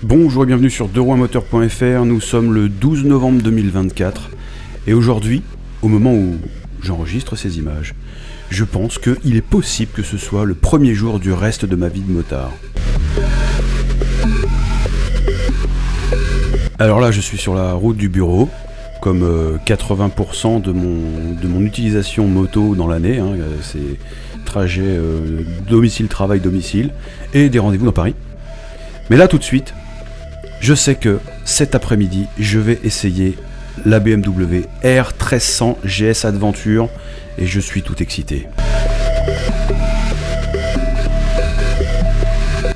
Bonjour et bienvenue sur DeuxRouesMoteurs.fr, nous sommes le 12 novembre 2024 et aujourd'hui, au moment où j'enregistre ces images, je pense qu'il est possible que ce soit le premier jour du reste de ma vie de motard. Alors là je suis sur la route du bureau, comme 80% de mon utilisation moto dans l'année, hein, c'est trajet domicile-travail-domicile et des rendez-vous dans Paris. Mais là tout de suite, je sais que cet après-midi, je vais essayer la BMW R1300 GS Adventure et je suis tout excité.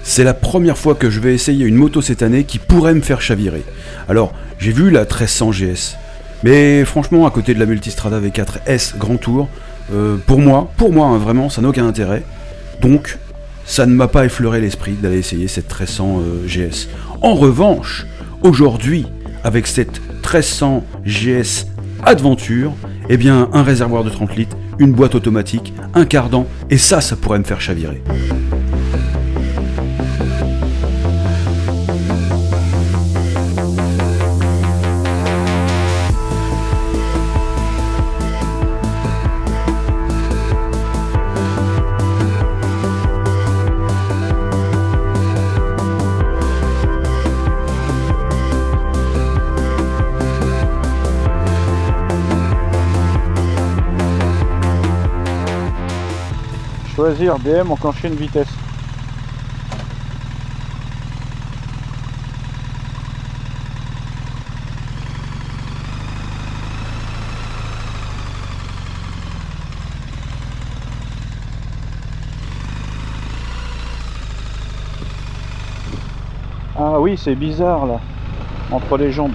C'est la première fois que je vais essayer une moto cette année qui pourrait me faire chavirer. Alors, j'ai vu la 1300 GS, mais franchement, à côté de la Multistrada V4 S Grand Tour, pour moi, hein, vraiment, ça n'a aucun intérêt. Donc, ça ne m'a pas effleuré l'esprit d'aller essayer cette 1300 GS. En revanche, aujourd'hui, avec cette 1300 GS Adventure, eh bien, un réservoir de 30 litres, une boîte automatique, un cardan, et ça pourrait me faire chavirer. Choisir BM, enclencher une vitesse. Ah oui, c'est bizarre là, entre les jambes.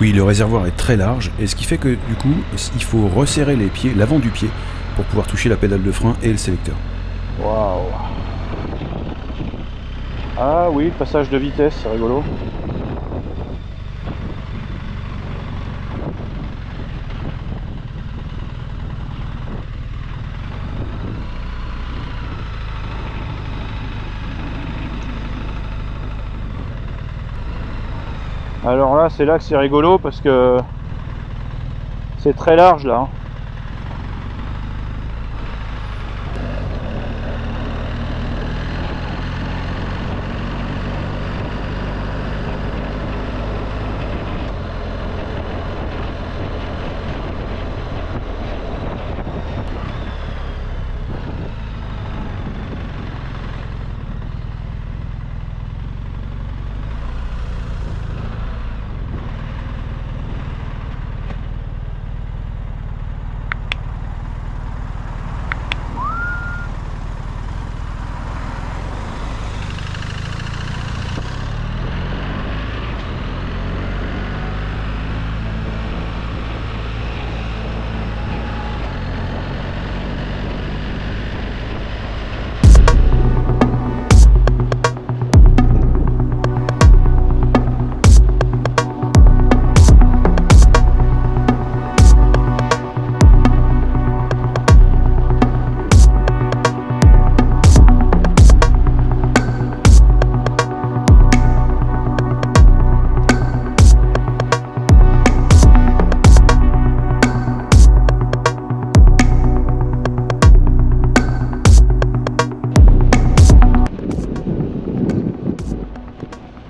Oui, le réservoir est très large, et ce qui fait que du coup, il faut resserrer les pieds, l'avant du pied, pour pouvoir toucher la pédale de frein et le sélecteur. Waouh. Ah oui, le passage de vitesse, c'est rigolo. Alors là, c'est là que c'est rigolo parce que c'est très large là.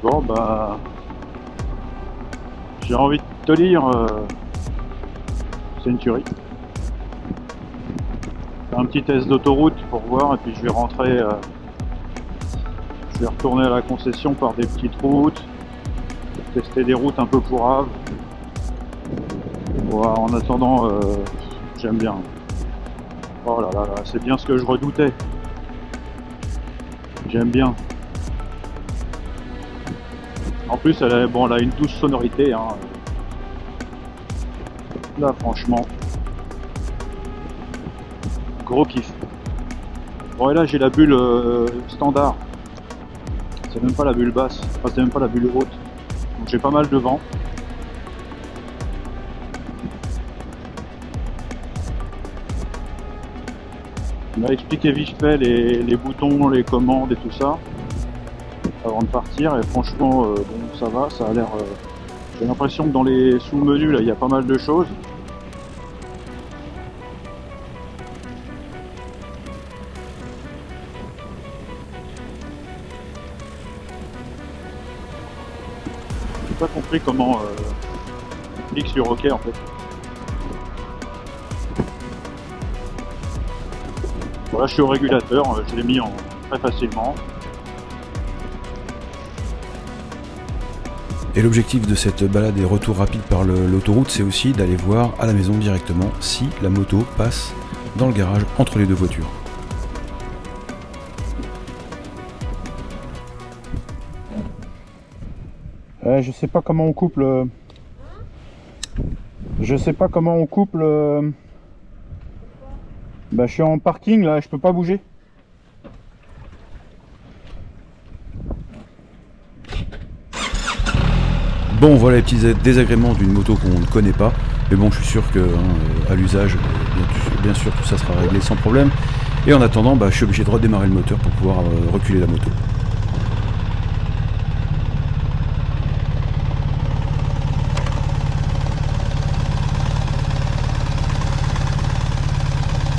Bon bah, j'ai envie de te dire, c'est une tuerie. Faire un petit test d'autoroute pour voir et puis je vais rentrer, je vais retourner à la concession par des petites routes, tester des routes un peu pourraves. Bon, en attendant, j'aime bien. Oh là là, c'est bien ce que je redoutais. J'aime bien. En plus, elle a une douce sonorité. Hein. Là, franchement, gros kiff. Bon, et là, j'ai la bulle standard. C'est même pas la bulle basse. Enfin, c'est même pas la bulle haute. Donc, j'ai pas mal de vent. Il m'a expliqué vite fait les boutons, les commandes et tout ça. avant de partir, et franchement bon, ça va, ça a l'air... j'ai l'impression que dans les sous-menus là il y a pas mal de choses. J'ai pas compris comment on clique sur OK en fait. Voilà, je suis au régulateur, je l'ai mis en très facilement. Et l'objectif de cette balade et retour rapide par l'autoroute, c'est aussi d'aller voir à la maison directement si la moto passe dans le garage entre les deux voitures. Je sais pas comment on coupe le... Je sais pas comment on coupe le... Bah, je suis en parking là, je peux pas bouger. Bon, voilà les petits désagréments d'une moto qu'on ne connaît pas, mais bon, je suis sûr que à l'usage, bien sûr, tout ça sera réglé sans problème. Et en attendant, je suis obligé de redémarrer le moteur pour pouvoir reculer la moto.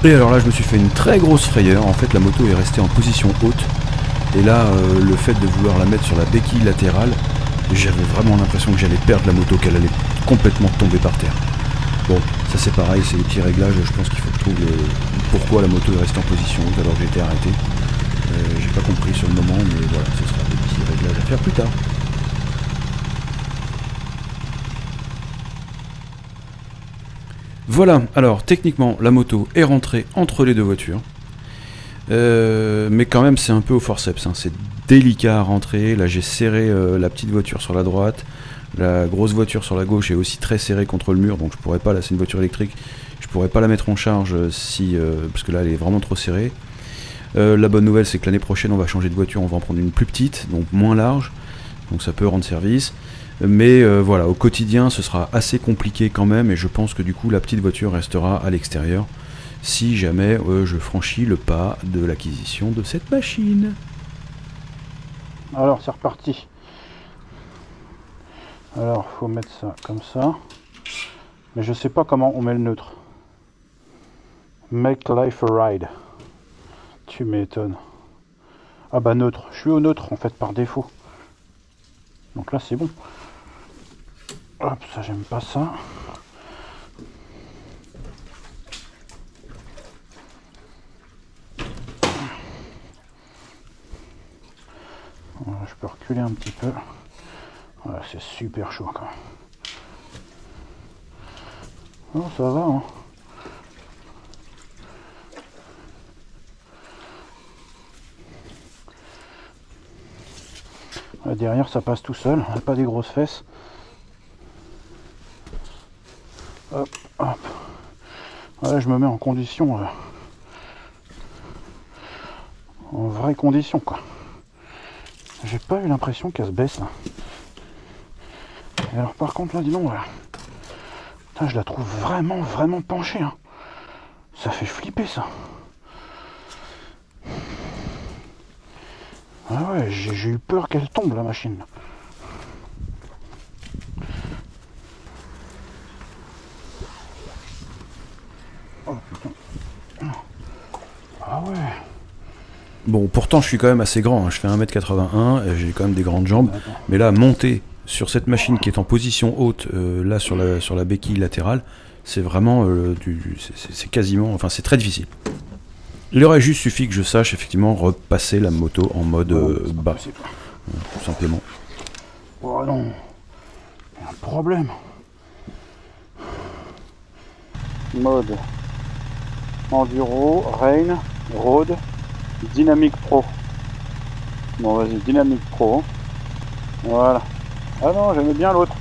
Et alors là, je me suis fait une très grosse frayeur. En fait, la moto est restée en position haute. Et là, le fait de vouloir la mettre sur la béquille latérale, j'avais vraiment l'impression que j'allais perdre la moto, qu'elle allait complètement tomber par terre. Bon, ça c'est pareil, c'est les petits réglages. Je pense qu'il faut que je trouve pourquoi la moto est restée en position haute alors que j'ai été arrêté. J'ai pas compris sur le moment, mais voilà, ce sera des petits réglages à faire plus tard. Voilà, alors techniquement la moto est rentrée entre les deux voitures, mais quand même c'est un peu au forceps, hein. C'est délicat à rentrer. Là j'ai serré la petite voiture sur la droite, la grosse voiture sur la gauche est aussi très serrée contre le mur, donc je pourrais pas, là c'est une voiture électrique, je pourrais pas la mettre en charge si, parce que là elle est vraiment trop serrée. La bonne nouvelle c'est que l'année prochaine on va changer de voiture, on va en prendre une plus petite, donc moins large, donc ça peut rendre service. Mais voilà, au quotidien ce sera assez compliqué quand même, et je pense que du coup la petite voiture restera à l'extérieur si jamais je franchis le pas de l'acquisition de cette machine. Alors c'est reparti. Alors faut mettre ça comme ça, mais je sais pas comment on met le neutre. Make life a ride. Tu m'étonnes. Ah bah neutre, je suis au neutre en fait par défaut. Donc là c'est bon. Hop, ça j'aime pas ça. Voilà, je peux reculer un petit peu. Voilà, c'est super chaud quand même. Oh, ça va, hein. Là, derrière ça passe tout seul, on n'a pas des grosses fesses. Hop, hop. Voilà, je me mets en condition, en vraie condition quoi. J'ai pas eu l'impression qu'elle se baisse là. Et alors par contre là, dis donc, putain, je la trouve vraiment penchée, hein. Ça fait flipper ça. Ah ouais, j'ai eu peur qu'elle tombe la machine. Oh putain. Ah ouais. Bon, pourtant je suis quand même assez grand, hein. Je fais 1m81, j'ai quand même des grandes jambes, mais là monter sur cette machine qui est en position haute, là sur la béquille latérale, c'est vraiment c'est quasiment, enfin c'est très difficile. Il aurait juste suffi que je sache effectivement repasser la moto en mode bas, tout simplement. Oh non, il y a un problème. Mode Enduro, Rain, Road, Dynamic Pro. Bon vas-y, Dynamic Pro. Voilà. Ah non, j'aimais bien l'autre.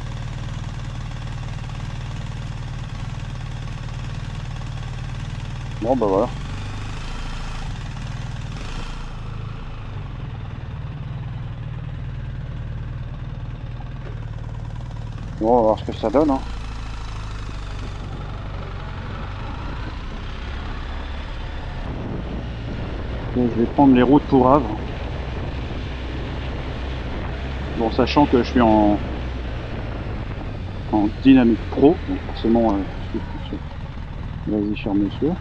Bon bah voilà. Bon, on va voir ce que ça donne, hein. Donc, je vais prendre les routes pour Havre. Bon, sachant que je suis en dynamique pro, donc forcément, vas-y, cher monsieur.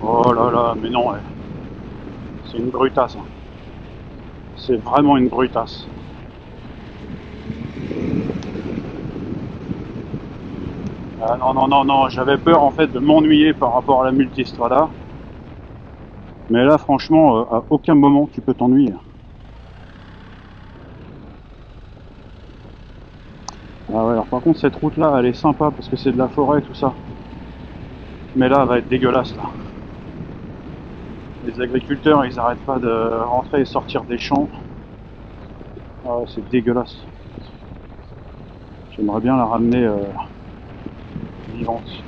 Oh là là, mais non, ouais. C'est une brutasse. Hein. C'est vraiment une brutasse. Ah non, non, non, non, j'avais peur en fait de m'ennuyer par rapport à la Multistrada. Mais là, franchement, à aucun moment tu peux t'ennuyer. Ah ouais, alors par contre, cette route-là, elle est sympa parce que c'est de la forêt, tout ça. Mais là, elle va être dégueulasse, là. Les agriculteurs, ils arrêtent pas de rentrer et sortir des champs. Ah ouais, c'est dégueulasse. J'aimerais bien la ramener vivante.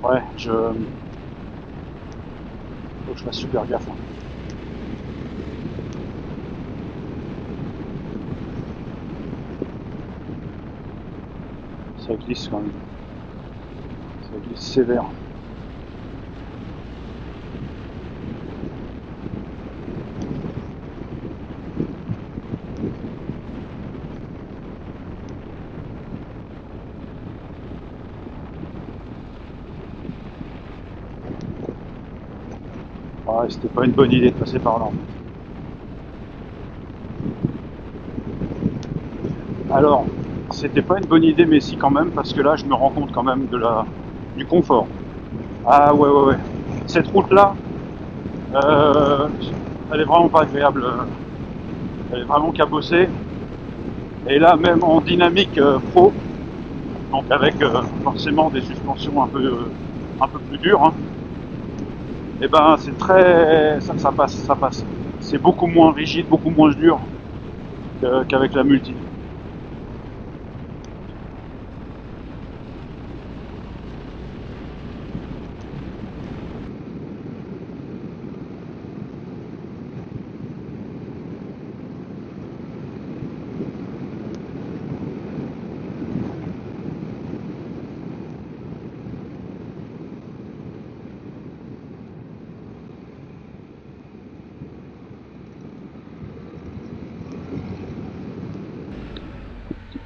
Ouais, faut que je fasse super gaffe. Hein. Ça glisse quand même. Ça glisse sévère. Ouais, c'était pas une bonne idée de passer par là. Alors, c'était pas une bonne idée, mais si quand même, parce que là, je me rends compte quand même du confort. Ah ouais, ouais, ouais. Cette route-là, elle est vraiment pas agréable. Elle est vraiment cabossée. Et là, même en dynamique pro, donc avec forcément des suspensions un peu plus dures, hein, et ben c'est très, ça passe, ça passe. C'est beaucoup moins rigide, beaucoup moins dur qu'avec la multi.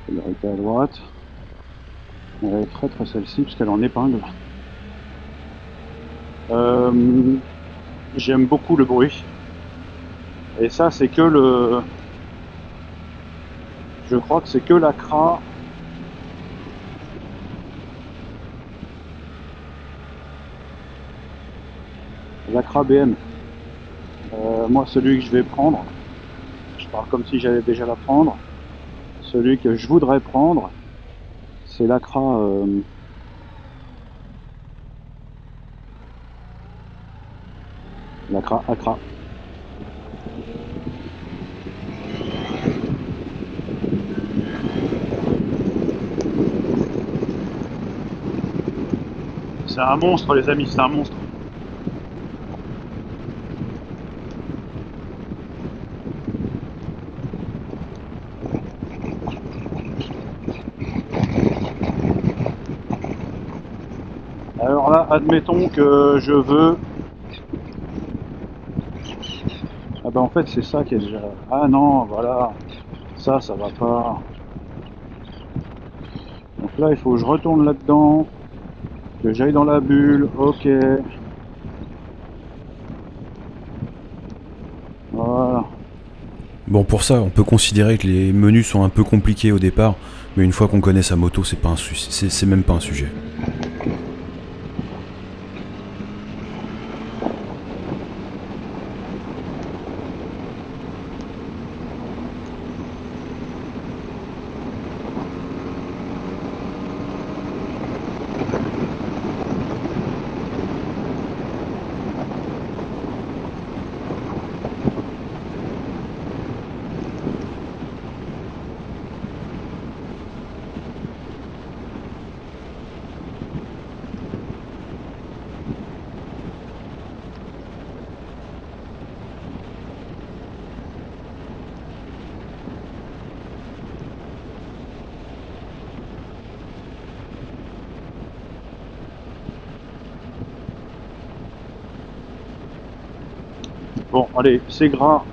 Elle est à droite. Elle est traître celle-ci parce qu'elle en épingle. J'aime beaucoup le bruit. Et ça c'est que le... Je crois que c'est que l'Acra. L'Acra BM. Moi celui que je vais prendre, je parle comme si j'allais déjà la prendre. Celui que je voudrais prendre, c'est l'Acra Acra. C'est un monstre les amis, c'est un monstre. Alors là, admettons que je veux... Ah bah en fait c'est ça qui est déjà... Ah non, voilà, ça va pas. Donc là il faut que je retourne là-dedans, que j'aille dans la bulle, ok. Voilà. Bon, pour ça, on peut considérer que les menus sont un peu compliqués au départ, mais une fois qu'on connaît sa moto, c'est même pas un sujet. Bon, allez, c'est gras.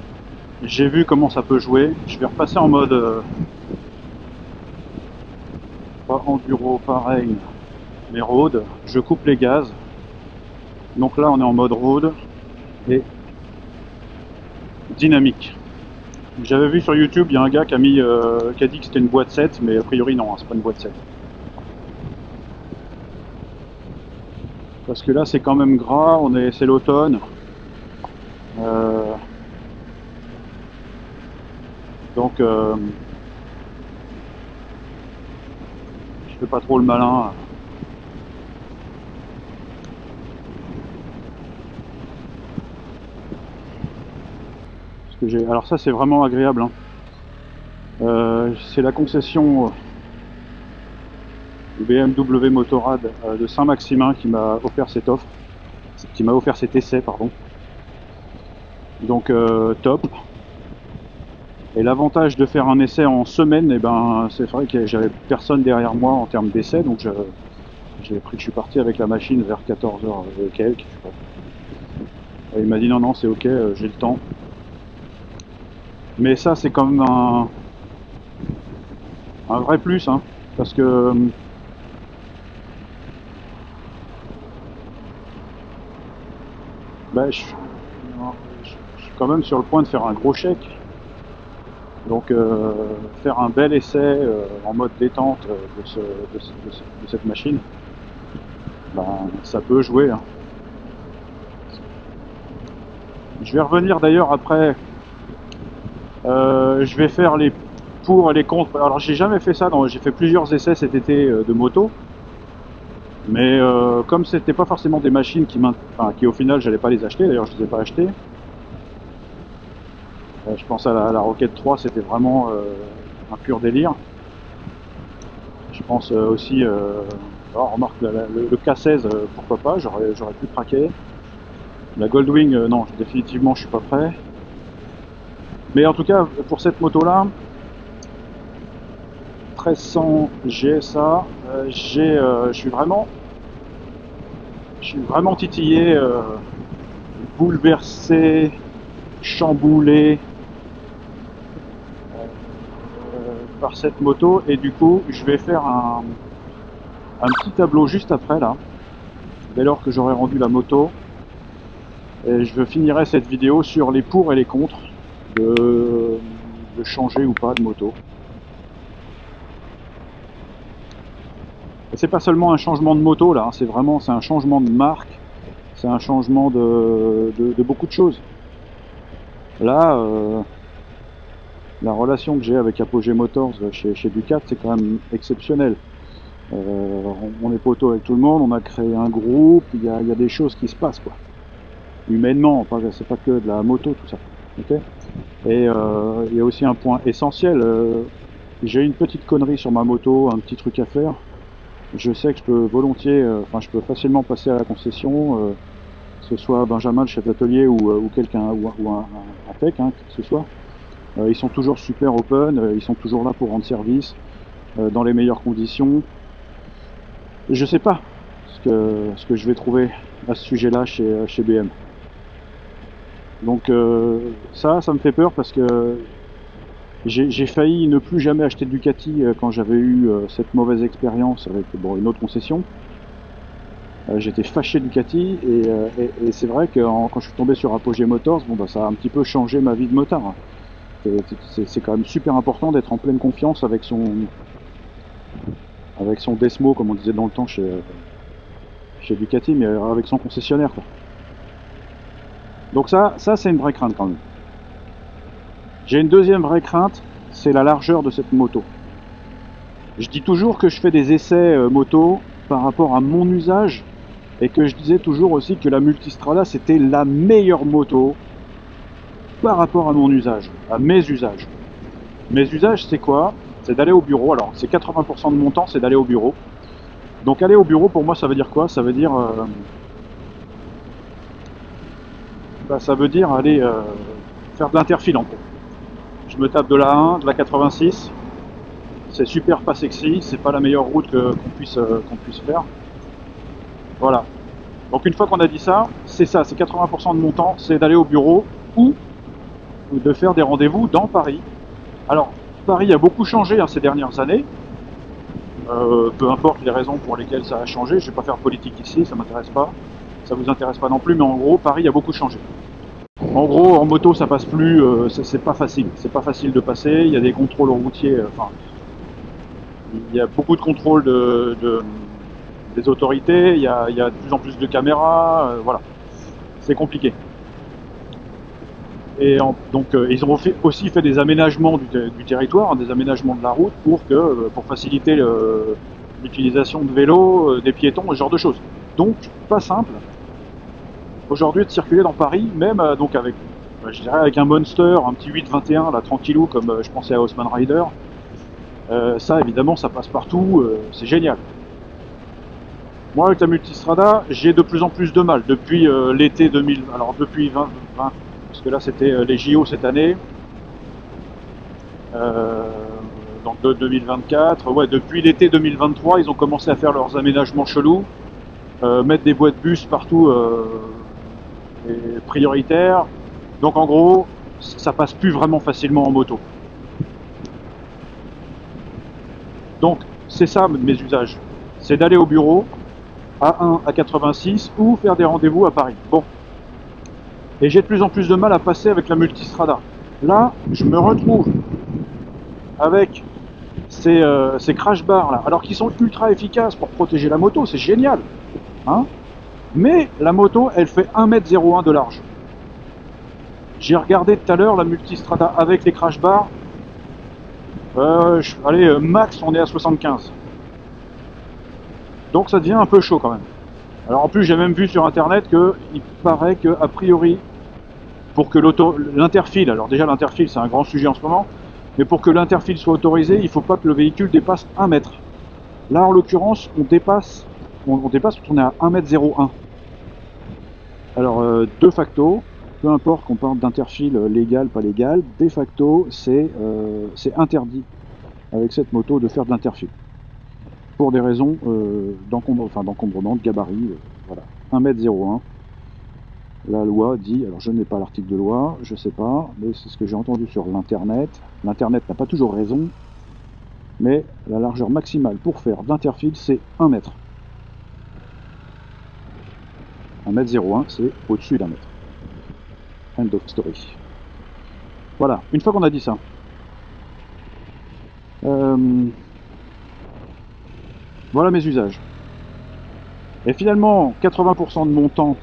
J'ai vu comment ça peut jouer. Je vais repasser en mode pas enduro pareil, mais road. Je coupe les gaz. Donc là, on est en mode road et dynamique. J'avais vu sur YouTube, il y a un gars qui a dit que c'était une boîte 7, mais a priori non, hein, c'est pas une boîte 7. Parce que là, c'est quand même gras. C'est l'automne. Donc je fais pas trop le malin. Parce que alors ça c'est vraiment agréable. Hein. C'est la concession BMW Motorrad de Saint-Maximin qui m'a offert cette offre, qui m'a offert cet essai, pardon. Donc top. Et l'avantage de faire un essai en semaine, eh ben, c'est vrai que j'avais personne derrière moi en termes d'essai, donc je suis parti avec la machine vers 14h et quelques. Je sais pas. Et il m'a dit non, c'est ok, j'ai le temps. Mais ça, c'est quand même un vrai plus, hein, parce que bah, je suis quand même sur le point de faire un gros chèque. Donc faire un bel essai en mode détente de cette machine, ben, ça peut jouer. Hein. Je vais revenir d'ailleurs après, je vais faire les pour et les contre. Alors j'ai jamais fait ça, j'ai fait plusieurs essais cet été de moto, mais comme c'était pas forcément des machines qui au final j'allais pas les acheter, d'ailleurs je les ai pas achetées. Je pense à la Rocket 3, c'était vraiment un pur délire. Je pense aussi, remarque le K16, pourquoi pas, j'aurais pu craquer. La Goldwing, non, définitivement je suis pas prêt. Mais en tout cas, pour cette moto-là, 1300 GSA, je suis vraiment titillé, bouleversé, chamboulé par cette moto, et du coup je vais faire un petit tableau juste après là, dès lors que j'aurai rendu la moto, et je finirai cette vidéo sur les pour et les contre de changer ou pas de moto. Et c'est pas seulement un changement de moto là, c'est un changement de marque, c'est un changement de beaucoup de choses. Là, la relation que j'ai avec Apogee Motors chez Ducat, c'est quand même exceptionnel. On est poteau avec tout le monde, on a créé un groupe, il y a des choses qui se passent, quoi. Humainement, c'est pas que de la moto, tout ça. Okay, et il y a aussi un point essentiel. J'ai une petite connerie sur ma moto, un petit truc à faire. Je sais que je peux volontiers, je peux facilement passer à la concession, que ce soit Benjamin, le chef d'atelier, ou quelqu'un, ou un tech, hein, que ce soit. Ils sont toujours super open, ils sont toujours là pour rendre service, dans les meilleures conditions. Je sais pas ce que je vais trouver à ce sujet-là chez BM. Donc ça me fait peur parce que j'ai failli ne plus jamais acheter de Ducati quand j'avais eu cette mauvaise expérience avec une autre concession. J'étais fâché Ducati et c'est vrai que quand je suis tombé sur Apogee Motors, ça a un petit peu changé ma vie de motard. C'est quand même super important d'être en pleine confiance avec son Desmo, comme on disait dans le temps chez Ducati, mais avec son concessionnaire, quoi. Donc ça c'est une vraie crainte quand même. J'ai une deuxième vraie crainte, c'est la largeur de cette moto. Je dis toujours que je fais des essais moto par rapport à mon usage, et que je disais toujours aussi que la Multistrada c'était la meilleure moto par rapport à mon usage, à mes usages. Mes usages, c'est quoi? C'est d'aller au bureau. Alors, c'est 80% de mon temps, c'est d'aller au bureau. Donc, aller au bureau, pour moi, ça veut dire quoi? Ça veut dire aller faire de l'interfile, en fait. Je me tape de la 1, de la 86. C'est super pas sexy, c'est pas la meilleure route qu'on puisse faire. Voilà. Donc, une fois qu'on a dit ça, c'est 80% de mon temps, c'est d'aller au bureau. ou de faire des rendez-vous dans Paris. Alors, Paris a beaucoup changé ces dernières années. Peu importe les raisons pour lesquelles ça a changé, je ne vais pas faire politique ici, ça m'intéresse pas. Ça vous intéresse pas non plus, mais en gros, Paris a beaucoup changé. En gros, en moto, ça passe plus, c'est pas facile. C'est pas facile de passer. Il y a des contrôles routiers. Enfin, il y a beaucoup de contrôles des autorités. Il y a de plus en plus de caméras. Voilà, c'est compliqué. Et donc, ils ont aussi fait des aménagements du territoire, des aménagements de la route pour faciliter l'utilisation de vélos, des piétons, ce genre de choses. Donc, pas simple. Aujourd'hui de circuler dans Paris, même donc je dirais avec un Monster, un petit 821 là tranquillou comme je pensais à Haussmann Rider, ça évidemment ça passe partout, c'est génial. Moi avec la Multistrada, j'ai de plus en plus de mal depuis l'été 2000, alors depuis 2020, parce que là c'était les JO cette année, donc de 2024, ouais depuis l'été 2023 ils ont commencé à faire leurs aménagements chelous, mettre des voies de bus partout. Et prioritaire, donc en gros ça passe plus vraiment facilement en moto. Donc c'est ça mes usages, c'est d'aller au bureau A1 à 86 ou faire des rendez-vous à Paris. Bon, et j'ai de plus en plus de mal à passer avec la Multistrada. Là je me retrouve avec ces crash bars là, alors qu'ils sont ultra efficaces pour protéger la moto, c'est génial, hein. Mais la moto, elle fait 1,01 m de large. J'ai regardé tout à l'heure la Multistrada avec les crash bars. Allez, max, on est à 75. Donc ça devient un peu chaud quand même. Alors en plus, j'ai même vu sur internet qu'il paraît que, a priori, pour que l'interfile, alors déjà l'interfile c'est un grand sujet en ce moment, mais pour que l'interfile soit autorisé, il ne faut pas que le véhicule dépasse 1 mètre. Là en l'occurrence, on dépasse, on est à 1,01 m. Alors, de facto, peu importe qu'on parle d'interfile légal, pas légal, de facto, c'est interdit avec cette moto de faire de l'interfile. Pour des raisons d'encombrement, de gabarit, voilà. 1,01 m. La loi dit, alors je n'ai pas l'article de loi, je sais pas, mais c'est ce que j'ai entendu sur l'internet. L'internet n'a pas toujours raison, mais la largeur maximale pour faire d'interfile, c'est 1 mètre. 1,01 m, c'est au-dessus d'1 mètre. End of story. Voilà, une fois qu'on a dit ça. Voilà mes usages. Et finalement, 80% de mon temps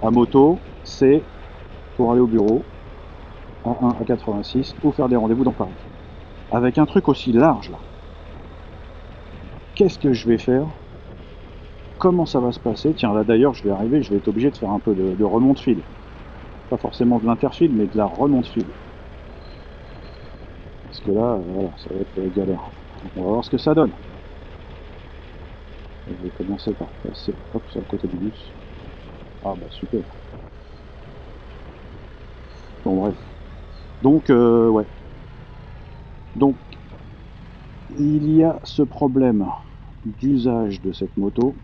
à moto, c'est pour aller au bureau, A1 à 86, ou faire des rendez-vous dans Paris. Avec un truc aussi large là. Qu'est-ce que je vais faire ? Comment ça va se passer? Tiens, là d'ailleurs, je vais arriver, je vais être obligé de faire un peu de remonte fil. Pas forcément de l'interfile, mais de la remonte fil. Parce que là, voilà, ça va être galère. Donc on va voir ce que ça donne. Je vais commencer par passer sur le côté du bus. Ah bah super. Bon bref. Donc, ouais. Donc, il y a ce problème d'usage de cette moto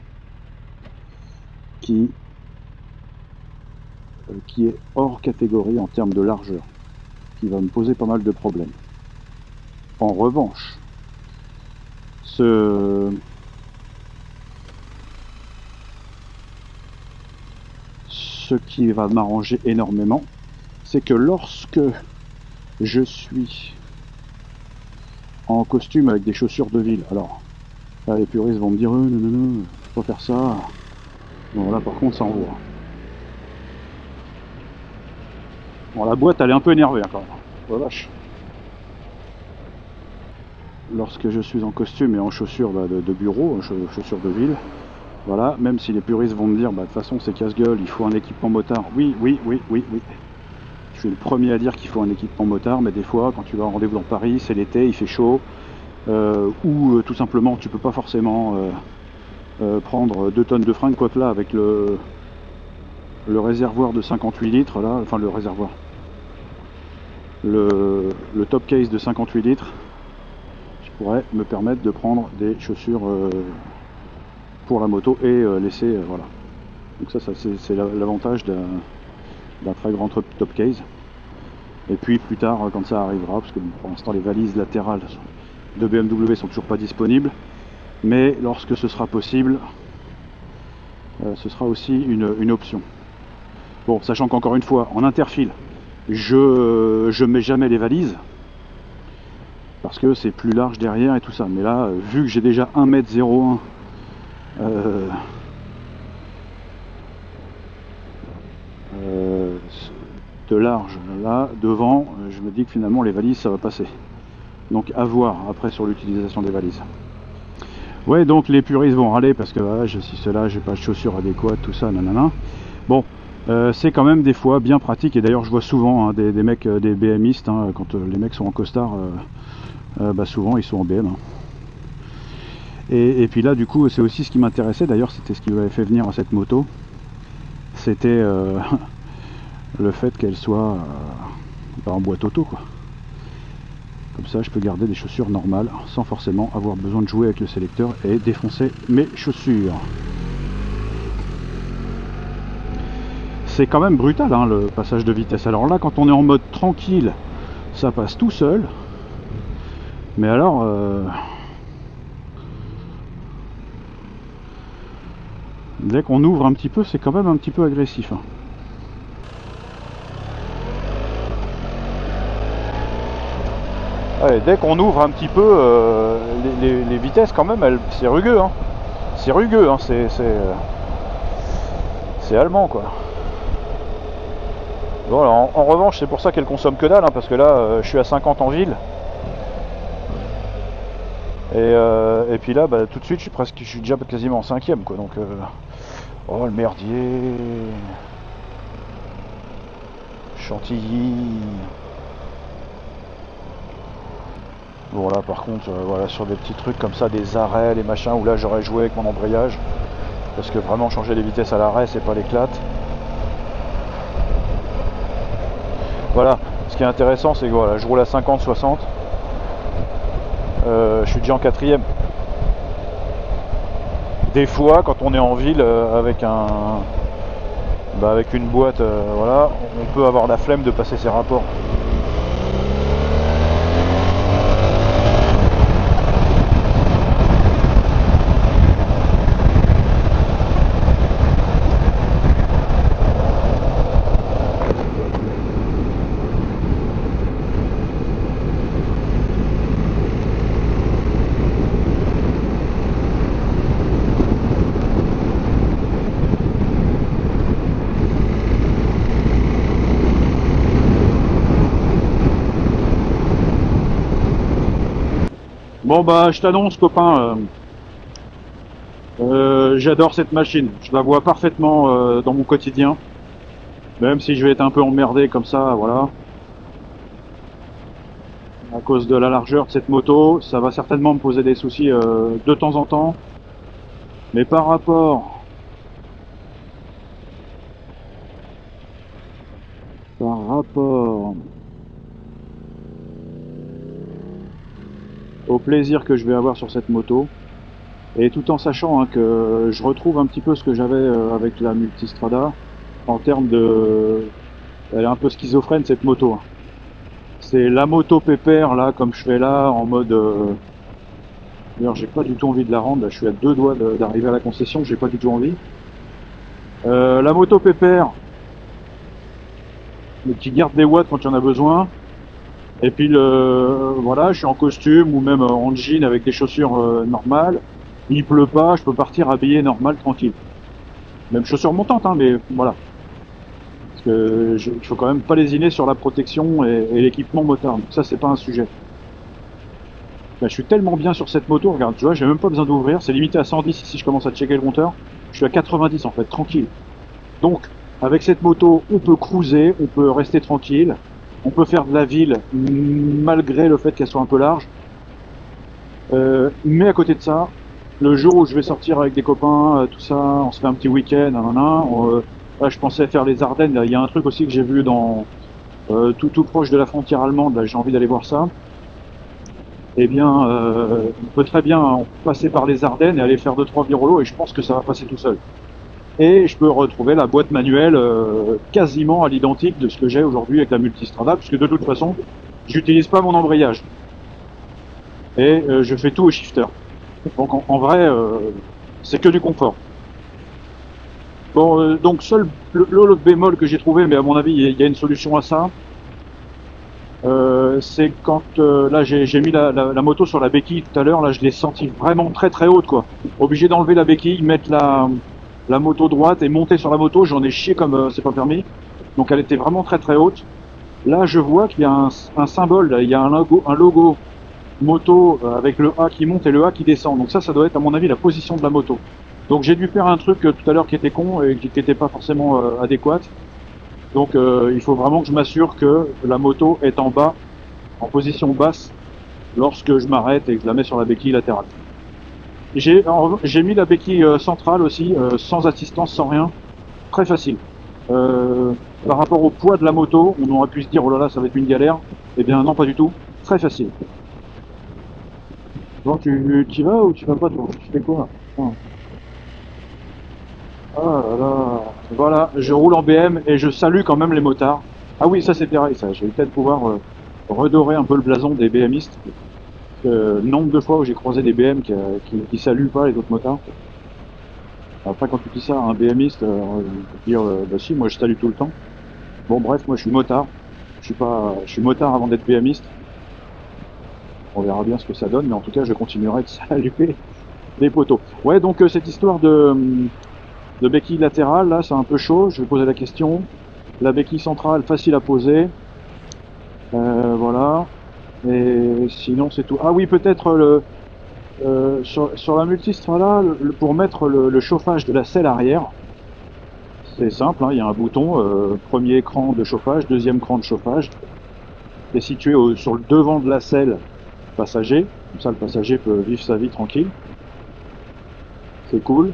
qui est hors catégorie en termes de largeur, qui va me poser pas mal de problèmes. En revanche, ce qui va m'arranger énormément, c'est que lorsque je suis en costume avec des chaussures de ville, alors là les puristes vont me dire non, faut pas faire ça. Bon là par contre ça envoie. Bon la boîte elle est un peu énervée quand même. Oh la vache. Lorsque je suis en costume et en chaussures de bureau, chaussures de ville, voilà, même si les puristes vont me dire de toute façon c'est casse-gueule, il faut un équipement motard. Oui. Je suis le premier à dire qu'il faut un équipement motard, mais des fois quand tu vas en rendez-vous dans Paris, c'est l'été, il fait chaud, ou tout simplement tu peux pas forcément prendre 2 tonnes de fringues, quoique là avec le réservoir de 58 litres, là, enfin le réservoir, le top case de 58 litres, je pourrais me permettre de prendre des chaussures pour la moto et laisser, voilà. Donc ça c'est l'avantage d'un très grand top case. Et puis plus tard, quand ça arrivera, parce que pour l'instant les valises latérales de BMW sont toujours pas disponibles, mais lorsque ce sera possible, ce sera aussi une option. Bon, sachant qu'encore une fois, en interfile, je mets jamais les valises, parce que c'est plus large derrière et tout ça. Mais là, vu que j'ai déjà 1,01 m de large là devant, je me dis que finalement les valises ça va passer. Donc à voir après sur l'utilisation des valises. Ouais, donc les puristes vont râler parce que ah, si cela j'ai pas de chaussures adéquates, tout ça, nanana. Bon, c'est quand même des fois bien pratique, et d'ailleurs je vois souvent hein, des mecs, des BMistes, hein, quand les mecs sont en costard, bah souvent ils sont en BM. Hein. Et puis là du coup c'est aussi ce qui m'intéressait, d'ailleurs c'était ce qui m'avait fait venir à cette moto, c'était le fait qu'elle soit en boîte auto quoi. Comme ça je peux garder des chaussures normales sans forcément avoir besoin de jouer avec le sélecteur et défoncer mes chaussures. C'est quand même brutal hein, le passage de vitesse. Alors là quand on est en mode tranquille ça passe tout seul, mais alors dès qu'on ouvre un petit peu c'est quand même un petit peu agressif hein. Ouais, dès qu'on ouvre un petit peu les vitesses quand même, c'est rugueux hein. C'est rugueux hein, c'est allemand quoi. Bon, alors, en revanche c'est pour ça qu'elle consomme que dalle hein, parce que là je suis à 50 en ville. Et puis là bah, tout de suite je suis déjà quasiment en 5ème quoi, donc oh le merdier. Chantilly. Bon là par contre voilà, sur des petits trucs comme ça, des arrêts, les machins, où là j'aurais joué avec mon embrayage, parce que vraiment changer les vitesses à l'arrêt c'est pas l'éclate. Voilà, ce qui est intéressant c'est que voilà, je roule à 50-60, je suis déjà en 4ème. Des fois quand on est en ville avec avec une boîte, voilà, on peut avoir la flemme de passer ses rapports. Bon bah je t'annonce copain, j'adore cette machine, je la vois parfaitement dans mon quotidien, même si je vais être un peu emmerdé comme ça, voilà, à cause de la largeur de cette moto, ça va certainement me poser des soucis de temps en temps, mais par rapport au plaisir que je vais avoir sur cette moto, et tout en sachant hein, que je retrouve un petit peu ce que j'avais avec la Multistrada en termes de... Elle est un peu schizophrène cette moto. Hein. C'est la moto pépère là, comme je fais là, en mode... D'ailleurs j'ai pas du tout envie de la rendre, là, je suis à 2 doigts d'arriver à la concession, j'ai pas du tout envie. La moto pépère, qui garde des watts quand il y en a besoin. Et puis voilà, je suis en costume ou même en jean avec des chaussures normales. Il pleut pas, je peux partir habillé normal, tranquille. Même chaussures montantes, hein, mais voilà. Parce que il faut quand même pas lésiner sur la protection et l'équipement motard. Donc ça, c'est pas un sujet. Ben, je suis tellement bien sur cette moto, regarde, tu vois, j'ai même pas besoin d'ouvrir. C'est limité à 110 ici, je commence à checker le compteur. Je suis à 90 en fait, tranquille. Donc, avec cette moto, on peut cruiser, on peut rester tranquille. On peut faire de la ville malgré le fait qu'elle soit un peu large. Mais à côté de ça, le jour où je vais sortir avec des copains, tout ça, on se fait un petit week-end, là je pensais faire les Ardennes. Là, il y a un truc aussi que j'ai vu dans tout proche de la frontière allemande, là j'ai envie d'aller voir ça. Eh bien, on peut très bien passer par les Ardennes et aller faire 2-3 virolos, et je pense que ça va passer tout seul. Et je peux retrouver la boîte manuelle quasiment à l'identique de ce que j'ai aujourd'hui avec la Multistrada, puisque de toute façon, j'utilise pas mon embrayage. Et je fais tout au shifter. Donc en vrai, c'est que du confort. Bon, donc seul le bémol que j'ai trouvé, mais à mon avis, il y a une solution à ça. C'est quand là j'ai mis la moto sur la béquille tout à l'heure, là je l'ai senti vraiment très très haute quoi. Obligé d'enlever la béquille, mettre la moto droite et monter sur la moto, j'en ai chié comme c'est pas permis. Donc elle était vraiment très très haute. Là je vois qu'il y a un symbole, là, il y a un logo moto avec le A qui monte et le A qui descend. Donc ça doit être à mon avis la position de la moto. Donc j'ai dû faire un truc tout à l'heure qui était con et qui n'était pas forcément adéquat. Donc il faut vraiment que je m'assure que la moto est en bas, en position basse, lorsque je m'arrête et que je la mets sur la béquille latérale. J'ai mis la béquille centrale aussi, sans assistance, sans rien, très facile. Par rapport au poids de la moto, on aurait pu se dire oh là là ça va être une galère, eh bien non pas du tout, très facile. Bon, tu y vas ou tu vas pas toi? Tu fais quoi? Ah là là, voilà, je roule en BM et je salue quand même les motards. Ah oui, ça c'est pareil, ça. Je vais peut-être pouvoir redorer un peu le blason des BMistes. Le nombre de fois où j'ai croisé des BM qui saluent pas les autres motards. Après, quand tu dis ça à un BMiste, dire bah si, moi je salue tout le temps. Bon, bref, moi je suis motard. Je suis motard avant d'être BMiste. On verra bien ce que ça donne, mais en tout cas, je continuerai de saluer les poteaux. Ouais, donc cette histoire de béquille latérale, là c'est un peu chaud, je vais poser la question. La béquille centrale, facile à poser. Voilà. Et sinon c'est tout. Ah oui, peut-être sur la Multistrada, pour mettre le chauffage de la selle arrière, c'est simple, hein, il y a un bouton, premier écran de chauffage, deuxième écran de chauffage. C'est situé sur le devant de la selle passager, comme ça le passager peut vivre sa vie tranquille. C'est cool.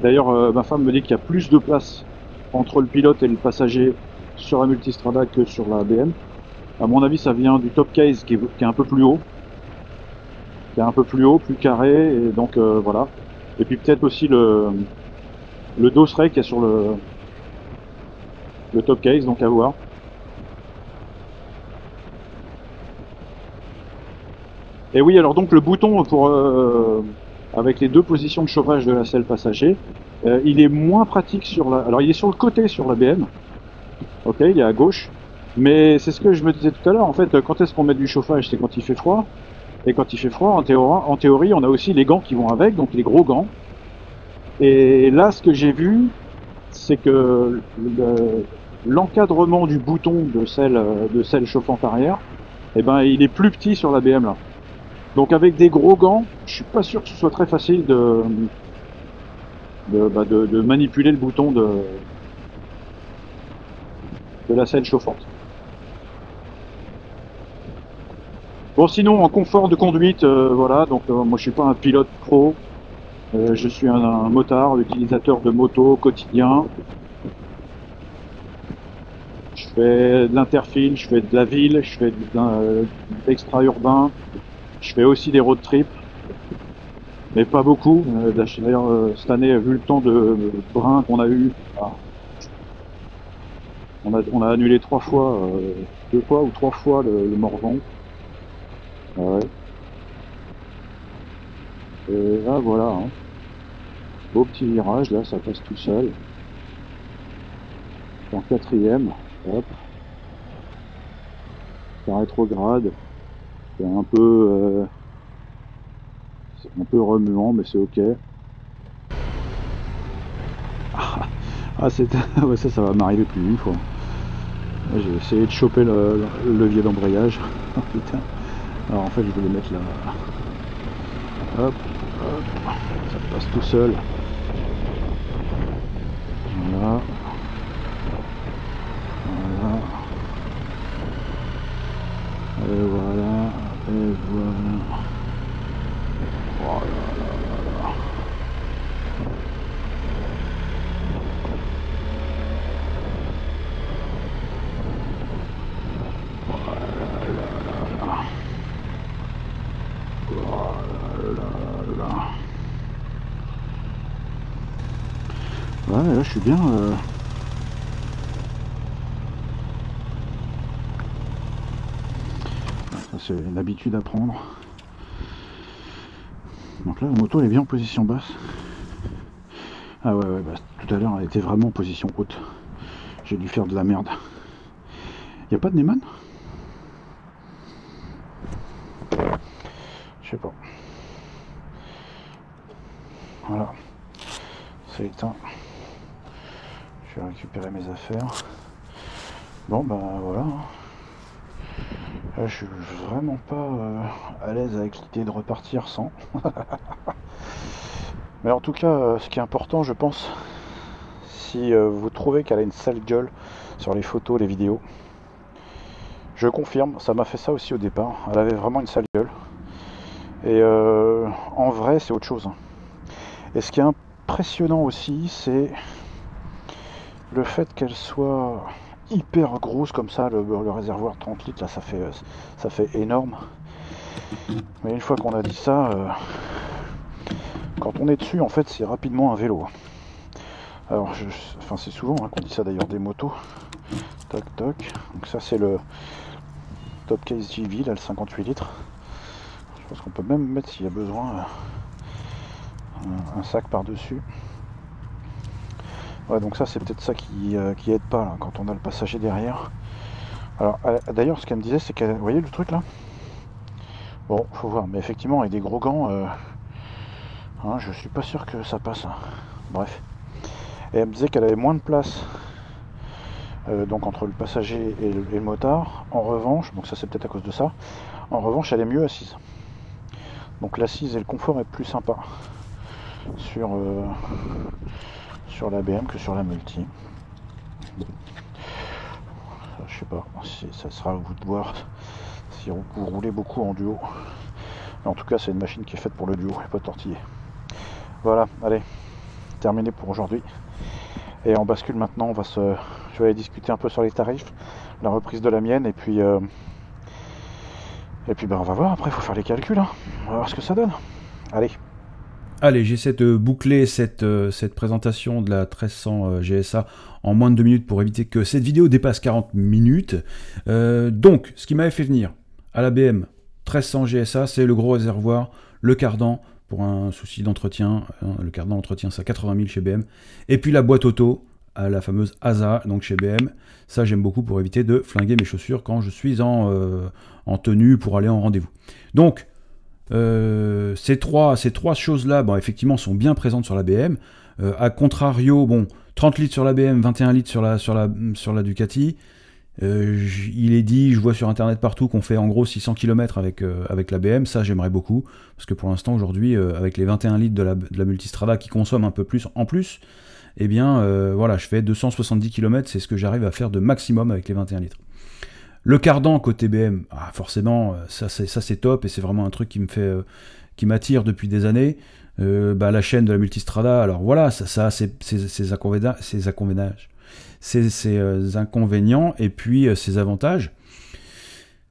D'ailleurs, ma femme me dit qu'il y a plus de place entre le pilote et le passager sur la Multistrada que sur la BM. À mon avis, ça vient du top case qui est un peu plus haut. Qui est un peu plus haut, plus carré, et donc voilà. Et puis peut-être aussi le dosseret qu'il y a sur le top case, donc à voir. Et oui, alors donc le bouton pour avec les deux positions de chauffage de la selle passager, il est moins pratique sur la... Alors il est sur le côté sur la BM, ok, il est à gauche, mais c'est ce que je me disais tout à l'heure, en fait, quand est-ce qu'on met du chauffage? C'est quand il fait froid, et quand il fait froid, en théorie, on a aussi les gants qui vont avec, donc les gros gants. Et là, ce que j'ai vu, c'est que l'encadrement du bouton de selle chauffante arrière, eh ben, il est plus petit sur la BM là. Donc avec des gros gants, je suis pas sûr que ce soit très facile de manipuler le bouton de la selle chauffante. Bon, sinon en confort de conduite, voilà, donc moi je suis pas un pilote pro, je suis un motard, utilisateur de moto quotidien. Je fais de l'interfile, je fais de la ville, je fais de l'extra-urbain, je fais aussi des road trips, mais pas beaucoup. D'ailleurs, cette année, vu le temps de brin qu'on a eu, on a annulé 2 fois ou 3 fois le Morvan. Ouais. Et là, voilà. Hein. Beau petit virage, là, ça passe tout seul. En 4ème, hop. C'est un rétrograde. C'est un peu remuant, mais c'est ok. Ah, ouais, ça va m'arriver plus d'une fois. J'ai essayé de choper le levier d'embrayage. Oh putain. Alors en fait, je vais le mettre là. Hop, hop. Ça passe tout seul. Voilà. Voilà. Et voilà. Et voilà. Oh là là là là. Ouais, là je suis bien. Ça c'est une habitude à prendre. Donc là la moto elle est bien en position basse. Ah ouais, bah, tout à l'heure elle était vraiment en position haute. J'ai dû faire de la merde. Y a pas de Neyman? Je sais pas. Voilà. C'est éteint. Je vais récupérer mes affaires. Bon bah voilà. Là, je suis vraiment pas à l'aise avec l'idée de repartir sans. Mais en tout cas, ce qui est important, je pense, si vous trouvez qu'elle a une sale gueule sur les photos, les vidéos, je confirme, ça m'a fait ça aussi au départ. Elle avait vraiment une sale gueule. Et en vrai, c'est autre chose. Et ce qui est impressionnant aussi, c'est le fait qu'elle soit hyper grosse comme ça, le réservoir 30 litres, là, ça fait énorme. Mais une fois qu'on a dit ça, quand on est dessus, en fait, c'est rapidement un vélo. Alors, enfin, c'est souvent qu'on dit ça d'ailleurs des motos. Toc toc. Donc ça, c'est le Top Case JV, là, le 58 litres. Je pense qu'on peut même mettre, s'il y a besoin, un sac par-dessus. Ouais, donc ça, c'est peut-être ça qui aide pas, là, quand on a le passager derrière. Alors, d'ailleurs, ce qu'elle me disait, c'est qu'elle... Vous voyez le truc, là? Bon, faut voir. Mais effectivement, avec des gros gants, hein, je suis pas sûr que ça passe. Hein. Bref. Et elle me disait qu'elle avait moins de place donc entre le passager et le motard. En revanche, donc ça c'est peut-être à cause de ça, en revanche elle est mieux assise. Donc l'assise et le confort est plus sympa sur la BM que sur la Multi. Je sais pas, si ça sera à vous de voir si vous roulez beaucoup en duo. Mais en tout cas c'est une machine qui est faite pour le duo et pas tortiller. Voilà, allez, terminé pour aujourd'hui. Et on bascule maintenant, je vais aller discuter un peu sur les tarifs, la reprise de la mienne, et puis ben, on va voir, après il faut faire les calculs, hein. On va voir ce que ça donne. Allez, j'essaie de boucler cette présentation de la 1300 GSA en moins de 2 minutes pour éviter que cette vidéo dépasse 40 minutes. Donc, ce qui m'avait fait venir à la BM 1300 GSA, c'est le gros réservoir, le cardan, pour un souci d'entretien, le cardan d'entretien c'est à 80 000 chez BM, et puis la boîte auto, à la fameuse ASA, donc chez BM, ça j'aime beaucoup pour éviter de flinguer mes chaussures quand je suis en tenue pour aller en rendez-vous. Donc, ces trois choses-là, bon, effectivement, sont bien présentes sur la BM, à contrario, bon, 30 litres sur la BM, 21 litres sur la Ducati. Il est dit, je vois sur internet partout qu'on fait en gros 600 km avec la BM, ça j'aimerais beaucoup, parce que pour l'instant aujourd'hui, avec les 21 litres de la Multistrada qui consomment un peu plus en plus, eh bien voilà, je fais 270 km, c'est ce que j'arrive à faire de maximum avec les 21 litres. Le cardan côté BM, forcément, ça c'est top, et c'est vraiment un truc qui m'attire depuis des années. La chaîne de la Multistrada, alors voilà, ça a ses inconvénients et puis ses avantages.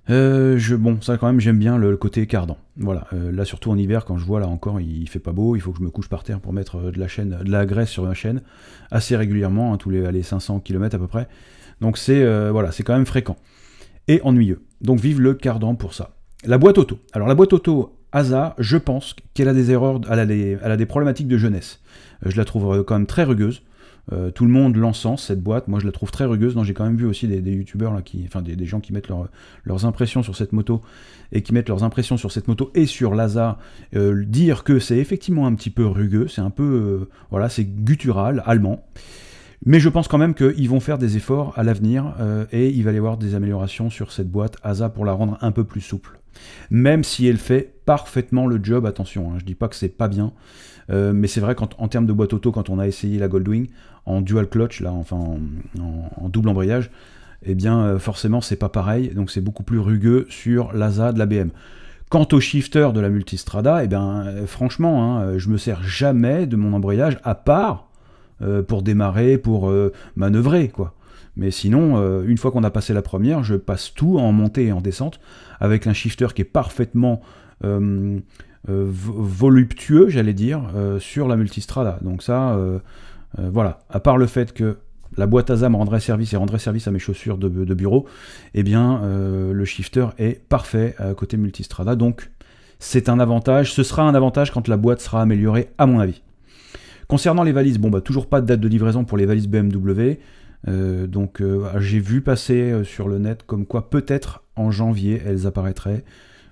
Bon, ça quand même j'aime bien le côté cardan. Voilà, là surtout en hiver quand je vois là encore il fait pas beau, il faut que je me couche par terre pour mettre de la graisse sur ma chaîne assez régulièrement, hein, tous les 500 km à peu près. Donc voilà, c'est quand même fréquent et ennuyeux. Donc vive le cardan pour ça. La boîte auto. Alors la boîte auto ASA, je pense qu'elle a des erreurs, elle a des problématiques de jeunesse. Je la trouve quand même très rugueuse. Tout le monde l'encense cette boîte, moi je la trouve très rugueuse. J'ai quand même vu aussi des youtubeurs là, des gens qui mettent leurs impressions sur cette moto et qui mettent leurs impressions sur cette moto et sur l'ASA, dire que c'est effectivement un petit peu rugueux, c'est un peu voilà, c'est guttural, allemand. Mais je pense quand même qu'ils vont faire des efforts à l'avenir et il va y avoir des améliorations sur cette boîte ASA pour la rendre un peu plus souple. Même si elle fait parfaitement le job, attention, hein, je dis pas que c'est pas bien, mais c'est vrai qu'en termes de boîte auto, quand on a essayé la Goldwing en dual clutch, là, enfin en double embrayage, eh bien forcément c'est pas pareil, donc c'est beaucoup plus rugueux sur l'ASA de la BM. Quant au shifter de la Multistrada, eh bien franchement, hein, je me sers jamais de mon embrayage à part pour démarrer, pour manœuvrer, quoi. Mais sinon, une fois qu'on a passé la première, je passe tout en montée et en descente, avec un shifter qui est parfaitement voluptueux, j'allais dire, sur la Multistrada. Donc ça, voilà, à part le fait que la boîte ASA me rendrait service et rendrait service à mes chaussures de bureau, eh bien le shifter est parfait à côté Multistrada, donc c'est un avantage. Ce sera un avantage quand la boîte sera améliorée à mon avis. Concernant les valises, bon bah toujours pas de date de livraison pour les valises BMW, donc j'ai vu passer sur le net comme quoi peut-être en janvier elles apparaîtraient,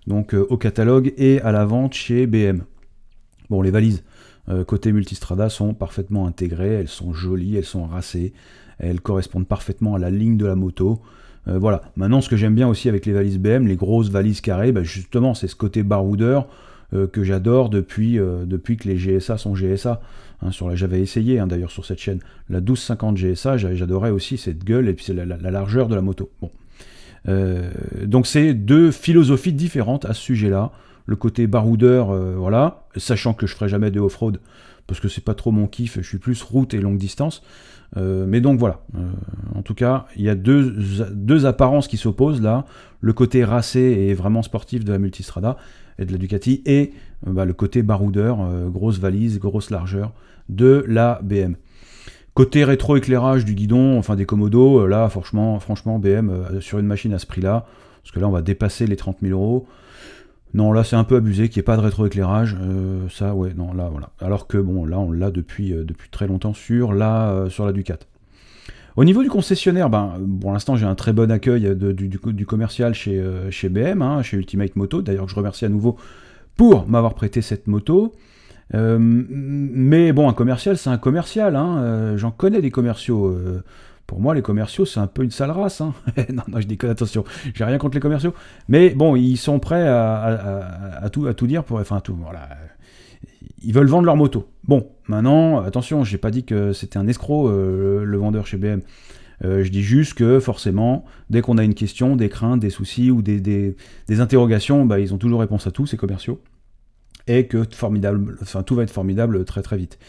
donc au catalogue et à la vente chez BM. Bon, les valises côté Multistrada sont parfaitement intégrées, elles sont jolies, elles sont racées, elles correspondent parfaitement à la ligne de la moto. Voilà. Maintenant, ce que j'aime bien aussi avec les valises BM, les grosses valises carrées, bah, justement, c'est ce côté baroudeur que j'adore depuis que les GSA sont GSA. Hein, j'avais essayé hein, d'ailleurs sur cette chaîne la 1250 GSA, j'adorais aussi cette gueule et puis c'est la largeur de la moto. Bon. Donc c'est deux philosophies différentes à ce sujet-là. Le côté baroudeur, voilà, sachant que je ferai jamais de off-road parce que c'est pas trop mon kiff, je suis plus route et longue distance. Mais donc voilà, en tout cas, il y a deux apparences qui s'opposent là, le côté racé et vraiment sportif de la Multistrada et de la Ducati, et le côté baroudeur, grosse valise, grosse largeur de la BM. Côté rétro-éclairage du guidon, enfin des Komodo, là franchement BM, sur une machine à ce prix-là, parce que là on va dépasser les 30 000 euros, non, là c'est un peu abusé, qu'il n'y ait pas de rétroéclairage, ça ouais, non, là voilà. Alors que bon, là on l'a depuis très longtemps sur la Ducat. Au niveau du concessionnaire, pour l'instant j'ai un très bon accueil du commercial chez BM, hein, chez Ultimate Moto, d'ailleurs je remercie à nouveau pour m'avoir prêté cette moto. Mais bon, un commercial c'est un commercial, hein, j'en connais des commerciaux. Pour moi, les commerciaux, c'est un peu une sale race. Hein. non, je déconne, attention, j'ai rien contre les commerciaux. Mais bon, ils sont prêts à tout dire pour. Enfin, tout, voilà. Ils veulent vendre leur moto. Bon, maintenant, attention, j'ai pas dit que c'était un escroc, le vendeur chez BM. Je dis juste que, forcément, dès qu'on a une question, des craintes, des soucis ou des interrogations, ils ont toujours réponse à tout, ces commerciaux. Et que tout va être formidable très très vite.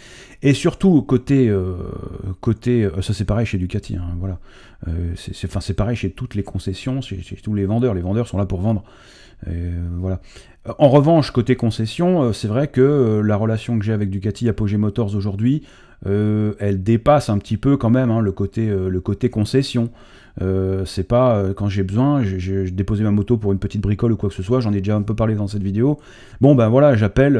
Et surtout côté ça c'est pareil chez Ducati, hein, voilà. C'est pareil chez toutes les concessions, chez tous les vendeurs. Les vendeurs sont là pour vendre. Voilà. En revanche, côté concession, c'est vrai que la relation que j'ai avec Ducati Apogee Motors aujourd'hui, elle dépasse un petit peu quand même hein, le côté concession. C'est pas quand j'ai besoin, j'ai déposé ma moto pour une petite bricole ou quoi que ce soit, j'en ai déjà un peu parlé dans cette vidéo. Bon voilà, j'appelle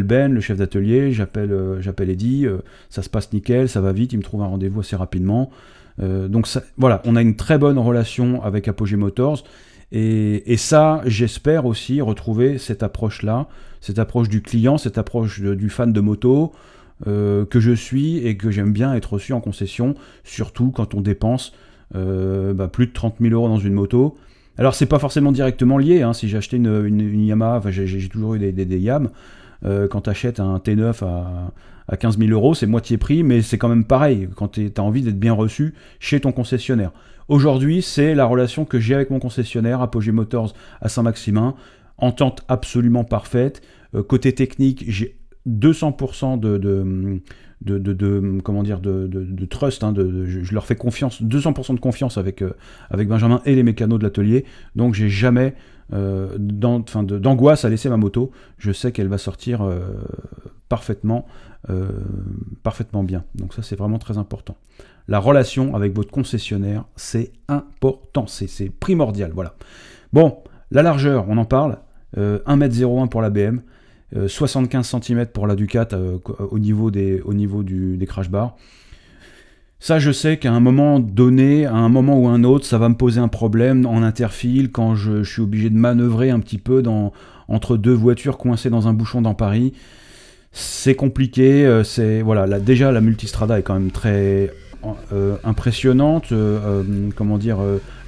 Ben, le chef d'atelier, j'appelle Eddy, ça se passe nickel, ça va vite, il me trouve un rendez-vous assez rapidement. Donc ça, voilà, on a une très bonne relation avec Apogee Motors. Et ça, j'espère aussi retrouver cette approche-là, cette approche du client, cette approche du fan de moto, que je suis et que j'aime bien être reçu en concession, surtout quand on dépense plus de 30 000 euros dans une moto. Alors c'est pas forcément directement lié, hein, si j'ai acheté une Yamaha, enfin j'ai toujours eu des Yam, quand tu achètes un T9 à 15 000 euros, c'est moitié prix, mais c'est quand même pareil, quand tu as envie d'être bien reçu chez ton concessionnaire. Aujourd'hui, c'est la relation que j'ai avec mon concessionnaire, Apogee Motors à Saint-Maximin, entente absolument parfaite. Côté technique, j'ai 200% de trust, hein, je leur fais confiance, 200% de confiance avec Benjamin et les mécanos de l'atelier, donc j'ai jamais d'angoisse à laisser ma moto. Je sais qu'elle va sortir parfaitement bien, donc ça c'est vraiment très important. La relation avec votre concessionnaire, c'est important, c'est primordial, voilà. Bon, la largeur, on en parle, 1,01 m pour la BM, 75 cm pour la Ducat au niveau des crash bars. Ça, je sais qu'à un moment donné, à un moment ou un autre, ça va me poser un problème en interfile quand je suis obligé de manœuvrer un petit peu entre deux voitures coincées dans un bouchon dans Paris. C'est compliqué, voilà, déjà la Multistrada est quand même très impressionnante,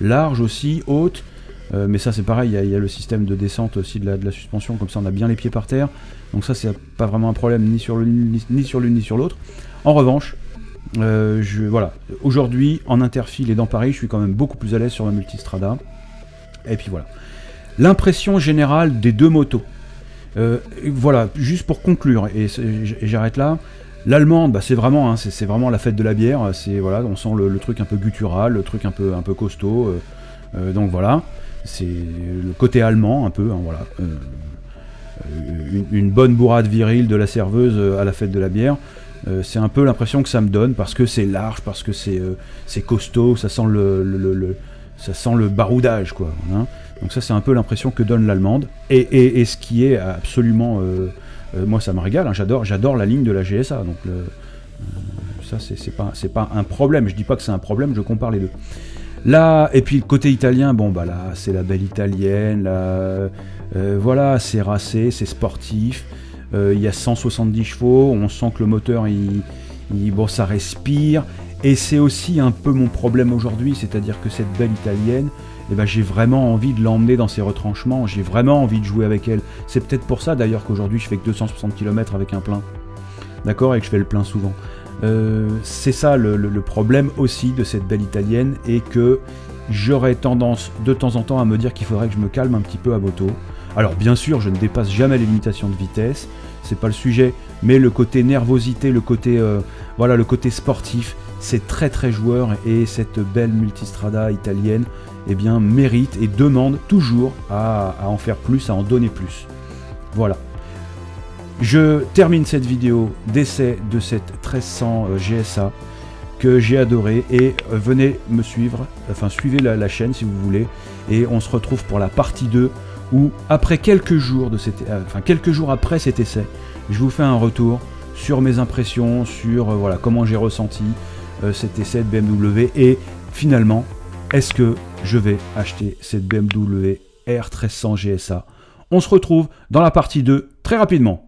large aussi, haute. Mais ça c'est pareil, il y a le système de descente aussi de la suspension, comme ça on a bien les pieds par terre, donc ça c'est pas vraiment un problème ni sur l'une ni sur l'autre. En revanche, voilà, aujourd'hui en interfile et dans Paris je suis quand même beaucoup plus à l'aise sur la Multistrada. Et puis voilà, l'impression générale des deux motos, voilà, juste pour conclure, et j'arrête là. L'allemande, c'est vraiment la fête de la bière, voilà, on sent le truc un peu guttural, le truc un peu costaud, donc voilà. C'est le côté allemand un peu, hein, voilà. Une bonne bourrade virile de la serveuse à la fête de la bière. C'est un peu l'impression que ça me donne, parce que c'est large, parce que c'est costaud, ça sent ça sent le baroudage, quoi. Hein. Donc ça, c'est un peu l'impression que donne l'allemande. Et ce qui est absolument... moi, ça me régale, hein. J'adore la ligne de la GSA. Donc ça, c'est pas un problème. Je dis pas que c'est un problème, je compare les deux. Là, et puis côté italien, bon bah là, c'est la belle italienne, là, voilà, c'est racé, c'est sportif, il y a 170 chevaux, on sent que le moteur, bon, ça respire, et c'est aussi un peu mon problème aujourd'hui, c'est-à-dire que cette belle italienne, eh ben, j'ai vraiment envie de l'emmener dans ses retranchements, j'ai vraiment envie de jouer avec elle. C'est peut-être pour ça d'ailleurs qu'aujourd'hui je fais que 260 km avec un plein, d'accord, et que je fais le plein souvent. C'est ça le problème aussi de cette belle italienne, et que j'aurais tendance de temps en temps à me dire qu'il faudrait que je me calme un petit peu à moto. Alors bien sûr, je ne dépasse jamais les limitations de vitesse, c'est pas le sujet, mais le côté nervosité, le côté voilà, le côté sportif, c'est très très joueur, et cette belle multistrada italienne, eh bien, mérite et demande toujours à en faire plus, à en donner plus. Voilà. Je termine cette vidéo d'essai de cette 1300 GSA que j'ai adoré, et venez me suivre, enfin suivez la chaîne si vous voulez, et on se retrouve pour la partie 2 où après quelques jours après cet essai, je vous fais un retour sur mes impressions, sur voilà, comment j'ai ressenti cet essai de BMW, et finalement, est-ce que je vais acheter cette BMW R1300 GSA? On se retrouve dans la partie 2 très rapidement.